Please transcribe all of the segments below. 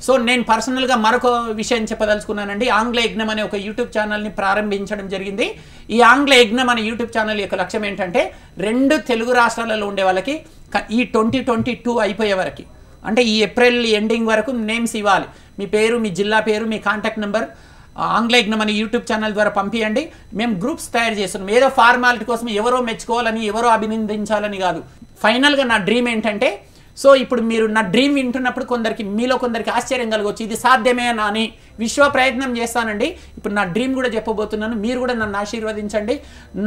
So నేను పర్సనల్గా మరొక విషయం చెప్పదలుచుకున్నానండి. ఆంగ్ల యజ్ఞం అనే ఒక యూట్యూబ్ ఛానల్ని ప్రారంభించడం జరిగింది. ఈ ఆంగ్ల యజ్ఞం అనే యూట్యూబ్ ఛానల్ యొక్క లక్ష్యం ఏంటంటే 2 తెలుగు రాష్ట్రాలలో ఉండే వాళ్ళకి ఈ 2022 అయిపోయే వరకు, అంటే ఈ ఏప్రిల్ ఎండింగ్ వరకు నేమ్స్ ఇవ్వాలి. మీ పేరు, మీ జిల్లా పేరు, మీ కాంటాక్ట్ నెంబర్ ఆంగ్ల యజ్ఞం అనే యూట్యూబ్ ఛానల్ ద్వారా పంపించండి. మేము గ్రూప్స్ తయారు చేస్తున్నాం. ఏదో ఫార్మాలిటీ కోసం ఎవరో మెచ్చుకోవాలని, ఎవరో అభినందించాలని కాదు. ఫైనల్గా నా డ్రీమ్ ఏంటంటే, సో ఇప్పుడు మీరు నా డ్రీమ్ వింటున్నప్పుడు మీలో కొందరికి ఆశ్చర్యం కలగవచ్చు, ఇది సాధ్యమేనా అని. విశ్వ ప్రయత్నం చేస్తానండి. ఇప్పుడు నా డ్రీమ్ కూడా చెప్పబోతున్నాను. మీరు కూడా నన్ను ఆశీర్వదించండి.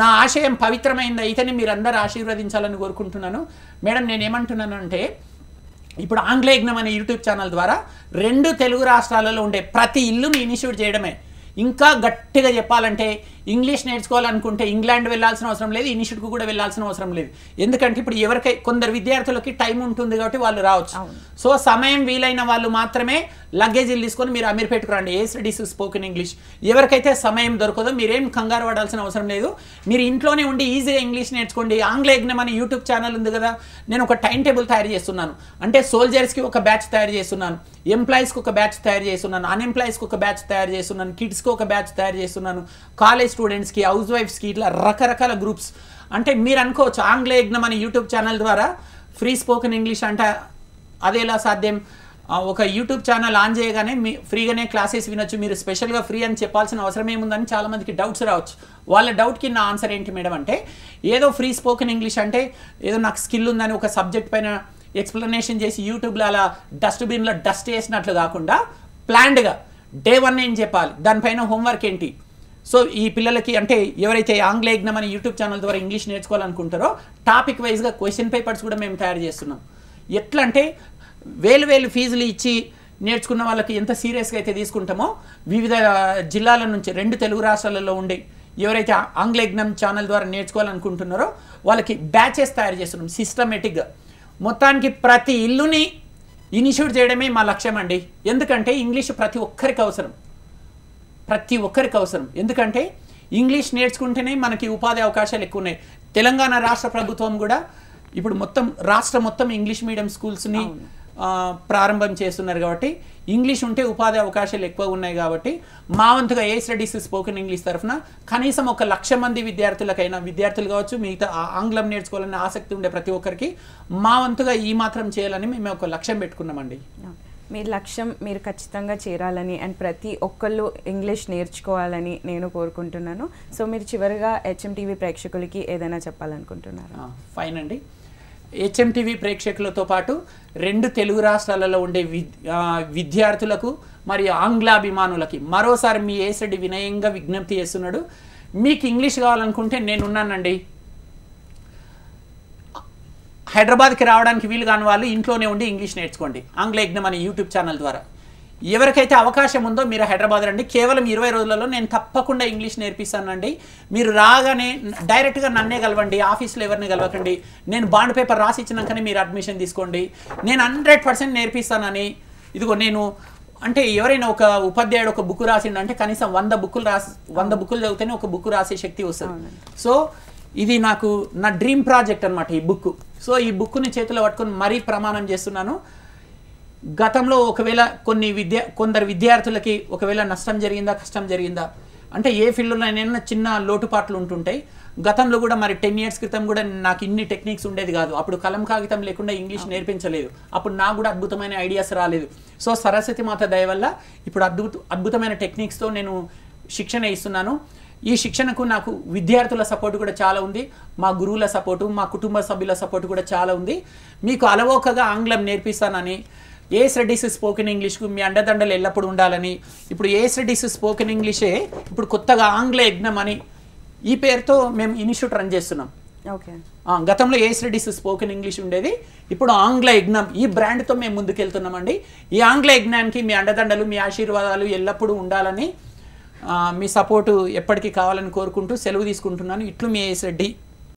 నా ఆశయం పవిత్రమైంది అయితేనే మీరు అందరూ ఆశీర్వదించాలని కోరుకుంటున్నాను. మేడం, నేనేమంటున్నాను అంటే, ఇప్పుడు ఆంగ్ల యజ్ఞం అనే యూట్యూబ్ ఛానల్ ద్వారా 2 తెలుగు రాష్ట్రాలలో ఉండే ప్రతి ఇల్లుని ఇనిషియేట్ చేయడమే. ఇంకా గట్టిగా చెప్పాలంటే, ఇంగ్లీష్ నేర్చుకోవాలనుకుంటే ఇంగ్లాండ్ వెళ్ళాల్సిన అవసరం లేదు, ఇనిషియేట్కు కూడా వెళ్ళాల్సిన అవసరం లేదు. ఎందుకంటే ఇప్పుడు కొందరు విద్యార్థులకి టైం ఉంటుంది కాబట్టి వాళ్ళు రావచ్చు. సో సమయం వీలైన వాళ్ళు మాత్రమే లగేజీలు తీసుకొని మీరు అమీర్పేటకు రండి. ఏఎస్డిసి స్పోకెన్ ఇంగ్లీష్. ఎవరికైతే సమయం దొరకదో మీరేం కంగారు పడాల్సిన అవసరం లేదు. మీరు ఇంట్లోనే ఉండి ఈజీగా ఇంగ్లీష్ నేర్చుకోండి. ఆంగ్ల యజ్ఞం అనే యూట్యూబ్ ఛానల్ ఉంది కదా, నేను ఒక టైం టేబుల్ తయారు చేస్తున్నాను. అంటే సోల్జర్స్కి ఒక బ్యాచ్ తయారు చేస్తున్నాను, ఎంప్లాయీస్కి ఒక బ్యాచ్ తయారు చేస్తున్నాను, అన్ఎంప్లాయీస్కి ఒక బ్యాచ్ తయారు చేస్తున్నాను, కిడ్స్కి ఒక బ్యాచ్ తయారు చేస్తున్నాను, కాలేజ్ స్టూడెంట్స్కి, హౌస్ వైఫ్స్కి, ఇట్లా రకరకాల గ్రూప్స్. అంటే మీరు అనుకోవచ్చు ఆంగ్ల యజ్ఞం అనే యూట్యూబ్ ఛానల్ ద్వారా ఫ్రీ స్పోకెన్ ఇంగ్లీష్ అంటే అదేలా సాధ్యం? ఒక యూట్యూబ్ ఛానల్ ఆన్ చేయగానే మీ ఫ్రీగానే క్లాసెస్ వినొచ్చు, మీరు స్పెషల్గా ఫ్రీ అని చెప్పాల్సిన అవసరం ఏముందని చాలామందికి డౌట్స్ రావచ్చు. వాళ్ళ డౌట్కి నా ఆన్సర్ ఏంటి మేడం అంటే, ఏదో ఫ్రీ స్పోకెన్ ఇంగ్లీష్ అంటే ఏదో నాకు స్కిల్ ఉందని ఒక సబ్జెక్ట్ పైన ఎక్స్ప్లెనేషన్ చేసి యూట్యూబ్లో అలా డస్ట్బిన్లో డస్ట్ వేసినట్లు కాకుండా ప్లాన్డ్గా డే 1 ఏం చెప్పాలి, దానిపైన హోంవర్క్ ఏంటి. సో ఈ పిల్లలకి అంటే ఎవరైతే ఆంగ్ల యజ్ఞం అనే యూట్యూబ్ ఛానల్ ద్వారా ఇంగ్లీష్ నేర్చుకోవాలనుకుంటారో టాపిక్ వైజ్గా క్వశ్చన్ పేపర్స్ కూడా మేము తయారు చేస్తున్నాం. ఎట్లా అంటే వేలు ఫీజులు ఇచ్చి నేర్చుకున్న వాళ్ళకి ఎంత సీరియస్గా అయితే తీసుకుంటామో, వివిధ జిల్లాల నుంచి 2 తెలుగు రాష్ట్రాలలో ఉండే ఎవరైతే ఆంగ్ల యజ్ఞం ఛానల్ ద్వారా నేర్చుకోవాలనుకుంటున్నారో వాళ్ళకి బ్యాచెస్ తయారు చేస్తున్నాం సిస్టమేటిక్గా. మొత్తానికి ప్రతి ఇల్లుని ఇనిషియేట్ చేయడమే మా లక్ష్యం అండి. ఎందుకంటే ఇంగ్లీష్ ప్రతి ఒక్కరికి అవసరం. ఎందుకంటే ఇంగ్లీష్ నేర్చుకుంటేనే మనకి ఉపాధి అవకాశాలు ఎక్కువ ఉన్నాయి. తెలంగాణ రాష్ట్ర ప్రభుత్వం కూడా ఇప్పుడు రాష్ట్రం మొత్తం ఇంగ్లీష్ మీడియం స్కూల్స్ని ప్రారంభం చేస్తున్నారు. కాబట్టి ఇంగ్లీష్ ఉంటే ఉపాధి అవకాశాలు ఎక్కువ ఉన్నాయి. కాబట్టి మా వంతుగా ఏఎస్డిసి స్పోకెన్ ఇంగ్లీష్ తరఫున కనీసం 1,00,000 మంది విద్యార్థులు కావచ్చు, మిగతా ఆంగ్లం నేర్చుకోవాలని ఆసక్తి ఉండే ప్రతి ఒక్కరికి మా వంతుగా ఈ మాత్రం చేయాలని మేము ఒక లక్ష్యం పెట్టుకున్నామండి. మీ లక్ష్యం మీరు ఖచ్చితంగా చేరాలని అండ్ ప్రతి ఒక్కళ్ళు ఇంగ్లీష్ నేర్చుకోవాలని నేను కోరుకుంటున్నాను. సో మీరు చివరిగా HMTV ప్రేక్షకులకి ఏదైనా చెప్పాలనుకుంటున్నారా? ఫైన్ అండి. HMTV ప్రేక్షకులతో పాటు 2 తెలుగు రాష్ట్రాలలో ఉండే విద్యార్థులకు మరియు ఆంగ్లాభిమానులకి మరోసారి మీ ఏఎస్డి వినయంగా విజ్ఞప్తి చేస్తున్నాడు. మీకు ఇంగ్లీష్ కావాలనుకుంటే నేనున్నానండి. హైదరాబాద్కి రావడానికి వీలు కాని వాళ్ళు ఇంట్లోనే ఉండి ఇంగ్లీష్ నేర్చుకోండి ఆంగ్ల యజ్ఞం అనే యూట్యూబ్ ఛానల్ ద్వారా. ఎవరికైతే అవకాశం ఉందో మీరు హైదరాబాద్ రండి. కేవలం 20 రోజులలో నేను తప్పకుండా ఇంగ్లీష్ నేర్పిస్తానండి. మీరు రాగానే డైరెక్ట్గా నన్నే కలవండి, ఆఫీస్లో ఎవరిని కలవకండి. నేను బాండ్ పేపర్ రాసి ఇచ్చినాకనే మీరు అడ్మిషన్ తీసుకోండి. నేను 100% నేర్పిస్తానని. ఇదిగో నేను అంటే ఎవరైనా ఒక ఉపాధ్యాయుడు ఒక బుక్ రాసిండంటే కనీసం 100 బుక్కులు చదివితేనే ఒక బుక్ రాసే శక్తి వస్తుంది. సో ఇది నా డ్రీమ్ ప్రాజెక్ట్ అనమాట ఈ బుక్. సో ఈ బుక్ని చేతిలో పట్టుకొని మరీ ప్రమాణం చేస్తున్నాను. గతంలో ఒకవేళ కొందరు విద్యార్థులకి ఒకవేళ నష్టం జరిగిందా, కష్టం జరిగిందా అంటే ఏ ఫీల్డ్లోనైనా చిన్న లోటుపాట్లు ఉంటుంటాయి. గతంలో కూడా మరి 10 years క్రితం కూడా నాకు ఇన్ని టెక్నిక్స్ ఉండేది కాదు. అప్పుడు కలం కాగితం లేకుండా ఇంగ్లీష్ నేర్పించలేదు. అప్పుడు నాకు కూడా అద్భుతమైన ఐడియాస్ రాలేదు. సో సరస్వతి మాత దయ వల్ల ఇప్పుడు అద్భుతమైన టెక్నిక్స్తో నేను శిక్షణ ఇస్తున్నాను. ఈ శిక్షణకు నాకు విద్యార్థుల సపోర్ట్ కూడా చాలా ఉంది, మా గురువుల సపోర్టు, మా కుటుంబ సభ్యుల సపోర్ట్ కూడా చాలా ఉంది. మీకు అలవోకగా ఆంగ్లం నేర్పిస్తానని, ఏఎస్డిసి స్పోకెన్ ఇంగ్లీష్కు మీ అండదండలు ఎల్లప్పుడూ ఉండాలని. ఇప్పుడు ఏఎస్డిసి స్పోకెన్ ఇంగ్లీషే ఇప్పుడు కొత్తగా ఆంగ్ల యజ్ఞం అని ఈ పేరుతో మేము ఇనిషియేట్ రన్ చేస్తున్నాం. ఓకే, గతంలో ఏఎస్డిసి స్పోకెన్ ఇంగ్లీష్ ఉండేది, ఇప్పుడు ఆంగ్ల యజ్ఞం ఈ బ్రాండ్తో మేము ముందుకెళ్తున్నామండి. ఈ ఆంగ్ల యజ్ఞానికి మీ అండదండలు, మీ ఆశీర్వాదాలు ఎల్లప్పుడూ ఉండాలని, మీ సపోర్టు ఎప్పటికీ కావాలని కోరుకుంటూ సెలవు తీసుకుంటున్నాను. ఇట్లు మీ ఏఎస్ రెడ్డి.